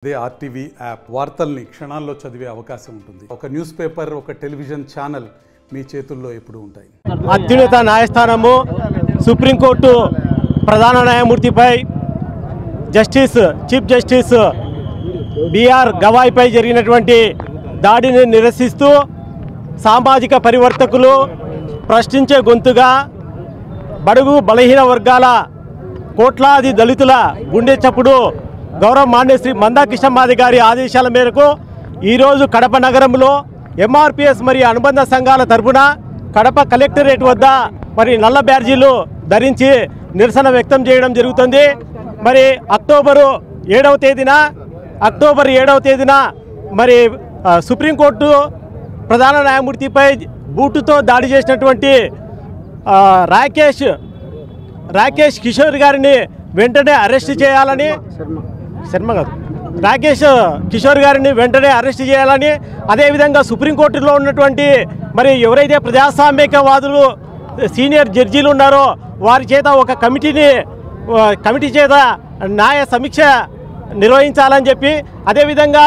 అదే RTV app వార్తల్ని క్షణాల్లో చదివే అవకాశం ఉంటుంది. ఒక న్యూస్ పేపర్, ఒక టెలివిజన్ ఛానల్ మీ చేతుల్లో ఎప్పుడూ ఉంటాయి. అత్యున్నత న్యాయస్థానము సుప్రీంకోర్టు ప్రధాన న్యాయమూర్తిపై చీఫ్ జస్టిస్ బిఆర్ గవాయ్పై జరిగినటువంటి దాడిని నిరసిస్తూ సామాజిక పరివర్తకులు ప్రశ్నించే గొంతుగా బడుగు బలహీన వర్గాల కోట్లాది దళితుల గుండె చప్పుడు గౌరవ మాన్య శ్రీ మందాకృష్ణమాది గారి ఆదేశాల మేరకు ఈరోజు కడప నగరంలో ఎంఆర్పిఎస్ మరియు అనుబంధ సంఘాల తరఫున కడప కలెక్టరేట్ వద్ద మరి నల్ల బ్యాడ్జీలు ధరించి నిరసన వ్యక్తం చేయడం జరుగుతుంది. మరి అక్టోబర్ 7వ తేదీన మరి సుప్రీంకోర్టు ప్రధాన న్యాయమూర్తిపై బూటుతో దాడి చేసినటువంటి రాకేష్ కిషోర్ గారిని వెంటనే అరెస్ట్ చేయాలని రాకేష్ కిషోర్ గారిని వెంటనే అరెస్ట్ చేయాలని, అదేవిధంగా సుప్రీంకోర్టులో ఉన్నటువంటి మరి ఎవరైతే ప్రజాస్వామ్యవాదులు సీనియర్ జడ్జీలు ఉన్నారో వారి చేత ఒక కమిటీ చేత న్యాయ సమీక్ష నిర్వహించాలని చెప్పి, అదేవిధంగా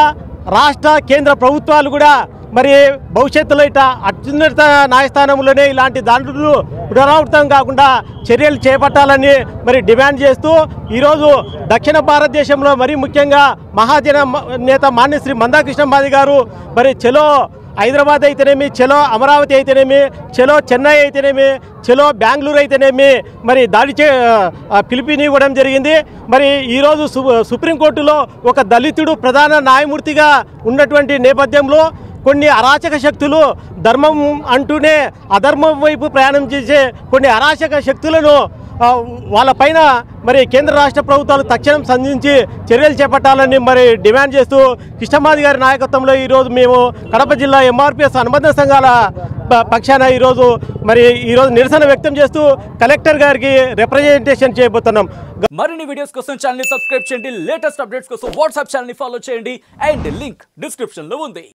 రాష్ట్ర కేంద్ర ప్రభుత్వాలు కూడా మరి భవిష్యత్తులో ఇట్లా అత్యున్నత న్యాయస్థానంలోనే ఇలాంటి దాడులు పునరావృతం కాకుండా చర్యలు చేపట్టాలని మరి డిమాండ్ చేస్తూ ఈరోజు దక్షిణ భారతదేశంలో మరీ ముఖ్యంగా మహాజన నేత మాన్య శ్రీ మందాకృష్ణమాది గారు మరి చలో హైదరాబాద్ అయితేనేమి, చలో అమరావతి అయితేనేమి, చలో చెన్నై అయితేనేమి, చలో బెంగళూరు అయితేనేమి మరి పిలుపునివ్వడం జరిగింది. మరి ఈరోజు సుప్రీంకోర్టులో ఒక దళితుడు ప్రధాన న్యాయమూర్తిగా ఉన్నటువంటి నేపథ్యంలో కొన్ని అరాచక శక్తులు ధర్మం అంటూనే అధర్మం వైపు ప్రయాణం చేసే కొన్ని అరాచక శక్తులను వాళ్ళపైన మరి కేంద్ర రాష్ట్ర ప్రభుత్వాలు తక్షణం సంధించి చర్యలు చేపట్టాలని మరి డిమాండ్ చేస్తూ కృష్ణమాది గారి నాయకత్వంలో ఈరోజు మేము కడప జిల్లా ఎంఆర్పిఎస్ అనుబంధ సంఘాల పక్షాన ఈరోజు నిరసన వ్యక్తం చేస్తూ కలెక్టర్ గారికి రిప్రజెంటేషన్ చేయబోతున్నాం. మరిన్ని వీడియోస్ కోసం ఛానల్ ని సబ్స్క్రైబ్ చేయండి, లేటెస్ట్ అప్డేట్స్ కోసం వాట్సాప్ ఛానల్ ని ఫాలో చేయండి అండ్ లింక్ డిస్క్రిప్షన్ లో ఉంది.